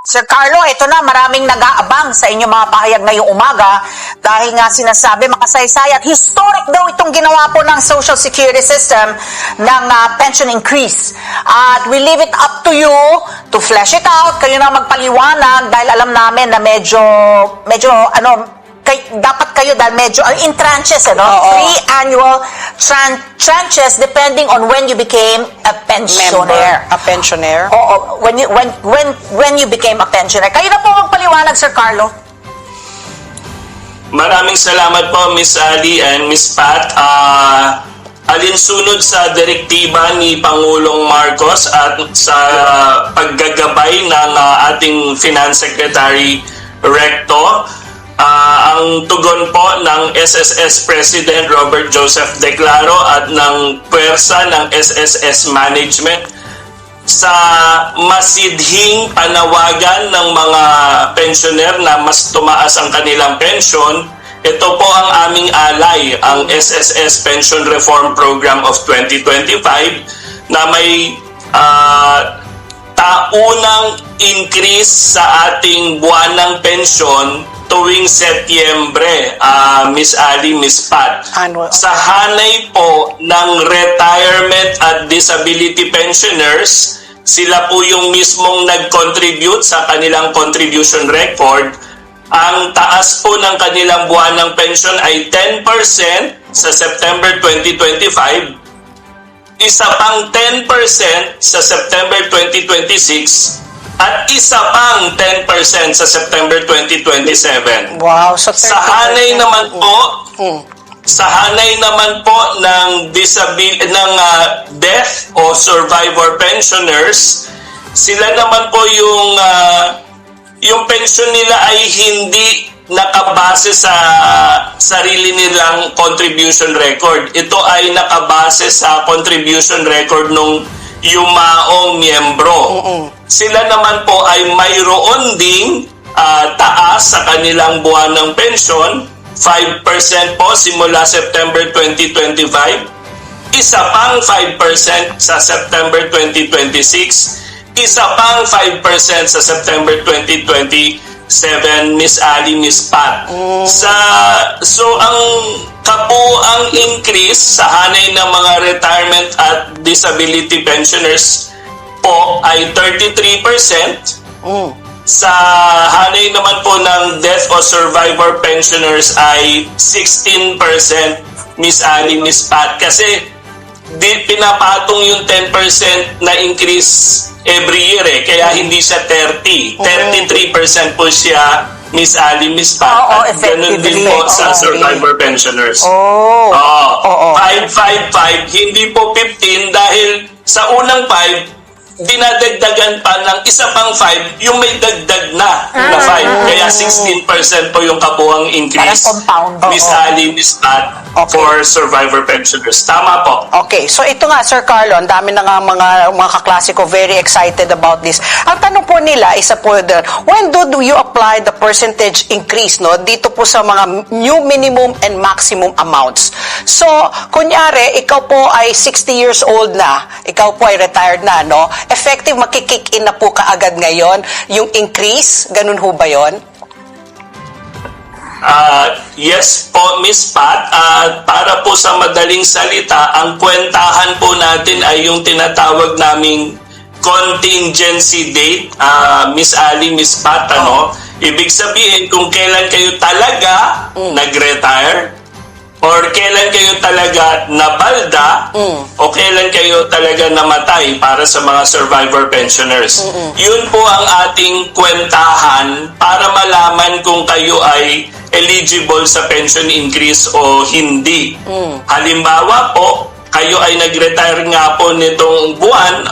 Sir Carlo, ito na, maraming nag-aabang sa inyong mga pahayag ngayong umaga dahil nga sinasabi makasaysay at historic daw itong ginawa po ng Social Security System ng pension increase. At we leave it up to you to flesh it out. Kayo na magpaliwanag dahil alam namin na medyo dapat kayo dahil medyo in tranches, three annual tranches depending on when you became a pensioner. A pensioner? Oo, when you became a pensioner. Kayo na po magpaliwanag, Sir Carlo. Maraming salamat po, Miss Ali and Miss Pat. Alinsunod sa direktiba ni Pangulong Marcos at sa paggagabay ng ating Finance Secretary Recto, ang tugon po ng SSS President Robert Joseph Declaro at ng puwersa ng SSS Management sa masidhing panawagan ng mga pensioner na mas tumaas ang kanilang pensyon. Ito po ang aming alay, ang SSS Pension Reform Program of 2025 na may taunang increase sa ating buwanang pensyon tuwing Setyembre, Miss Ali, Miss Pat. Sa hanay po ng retirement at disability pensioners, sila po yung mismong nag-contribute sa kanilang contribution record. Ang taas po ng kanilang buwanang pensyon ay 10% sa September 2025, isa pang 10% sa September 2026, at isa pang 10% sa September 2027. Wow, so sa hanay naman po, sa hanay naman po ng death o survivor pensioners, sila naman po yung pension nila ay hindi nakabase sa sarili nilang contribution record. Ito ay nakabase sa contribution record nung yumaong miyembro. Sila naman po ay mayroon ding taas sa kanilang buwanang pensyon, 5% po simula September 2025, isa pang 5% sa September 2026, isa pang 5% sa September 2027, Miss Ali, Miss Pat. So ang kabuang increase sa hanay ng mga retirement at disability pensioners po ay 33%. Sa hanay naman po ng death o survivor pensioners ay 16%, Miss Ali, Miss Pat. Kasi pinapatong yung 10% na increase every year kaya hindi siya 30. 33% po siya, Miss Ali, Miss Pat. At ganun din po sa survivor pensioners. 555, hindi po 15 dahil sa unang 5, dinadagdagan pa ng isa pang 5, yung may dagdag na 5. Kaya 16% po yung kabuang increase, Miss Ali, Miss Pat, for survivor pensioners. Tama po. Okay, so ito nga, Sir Carlo, ang dami na nga mga kaklase ko very excited about this. Ang tanong po nila, isa po doon, when do you apply the percentage increase dito po sa mga new minimum and maximum amounts? So, kunyari, ikaw po ay 60 years old na, ikaw po ay retired na, effective makikick in na po kaagad ngayon yung increase? Ganun ho ba yun? Yes po, Miss Pat. Para po sa madaling salita, ang kwentahan po natin ay yung tinatawag naming contingency date, Miss Ali, Miss Pat. Ibig sabihin kung kailan kayo talaga nag-retire, or kailan kayo talaga nabalda, o kailan kayo talaga namatay para sa mga survivor pensioners. Yun po ang ating kwentahan para malaman kung kayo ay eligible sa pension increase o hindi. Halimbawa po, kayo ay nag-retire nga po nitong buwan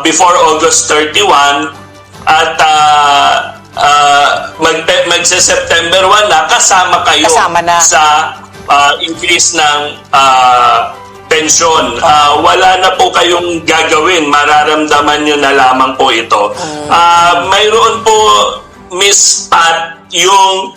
before August 31 at magsa-September 1 na, kasama kayo sa increase ng pensyon. Wala na po kayong gagawin, mararamdaman nyo na lamang po ito. Mayroon po, Miss Pat, yung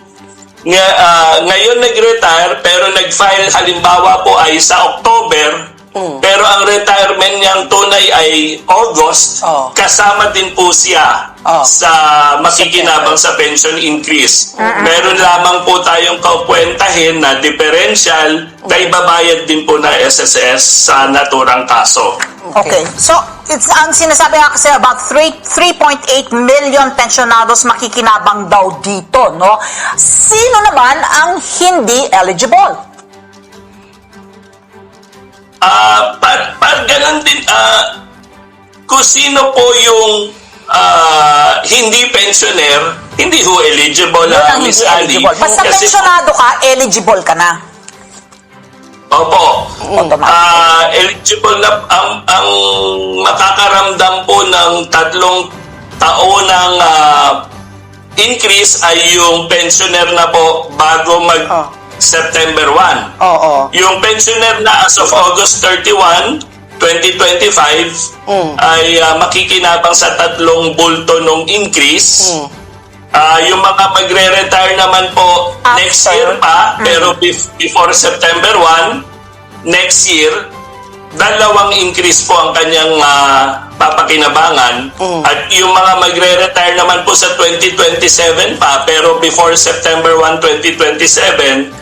ngayon nag-retire pero nag-file halimbawa po ay sa October, pero ang retirement kanyang tunay ay August, Oh. kasama din po siya Oh. sa makikinabang sa pension increase. Meron lamang po tayong kaukwentahin na differential na ibabayad din po ng SSS sa naturang kaso. Okay. So, ang sinasabi nga kasi about 3.8 million pensionados makikinabang daw dito, no? Sino naman ang hindi eligible? Ganun din, kung sino po yung hindi pensioner, hindi ho eligible Yun ang Miss hindi Ali. eligible. Basta Kasi- pensionado ka, eligible ka na. Opo. Automatic. Eligible na ang makakaramdam po ng 3 taonang increase ay yung pensioner na po bago mag September 1. Oo. Yung pensioner na as of August 31, 2025 ay makikinabang sa 3 bulto nung increase. Yung mga magre-retire naman po next After. year pa, pero before September 1, next year, 2 increase po ang kanyang papakinabangan. At yung mga magre-retire naman po sa 2027 pa, pero before September 1, 2027,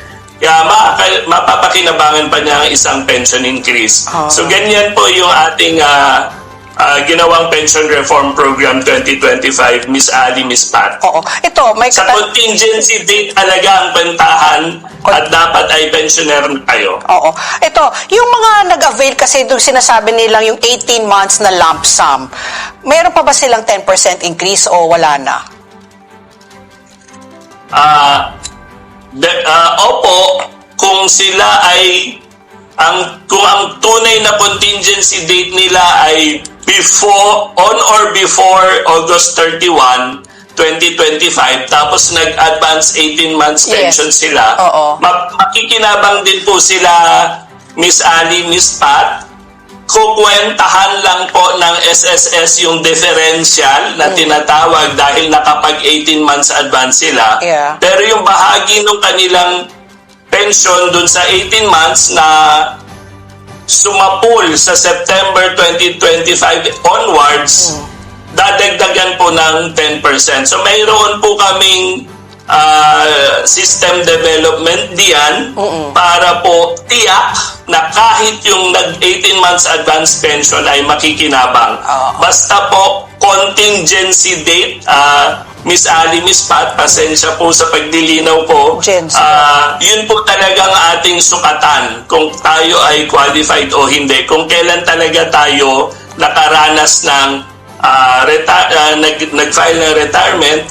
mapapakinabangan pa niya ang isang pension increase. So ganyan po yung ating ginawang pension reform program 2025, Miss Ali, Miss Pat. Oo. Ito, may Sa contingency date talaga ang bentahan at dapat ay pensioner na kayo. Oo. Ito, yung mga nag-avail kasi doon sinasabi nilang yung 18 months na lump sum, meron pa ba silang 10% increase o wala na? Opo, kung sila ay kung ang tunay na contingency date nila ay on or before August 31, 2025, tapos nag-advance 18 months Yes. pension sila, Oo. makikinabang din po sila, Miss Ali, Miss Pat. Kukwentahan lang po ng SSS yung differential na tinatawag dahil nakapag 18 months advance sila. Yeah. Pero yung bahagi ng kanilang pension dun sa 18 months na sumapul sa September 2025 onwards, dadagdagan po ng 10%. So mayroon po kaming system development diyan para po tiyak na kahit yung nag-18 months advance pension ay makikinabang. Basta po contingency date, Miss Ali, Miss Pat, pasensya po sa pagdilinaw ko. Yun po talagang ating sukatan kung tayo ay qualified o hindi. Kung kailan talaga tayo nakaranas ng nag-file ng retirement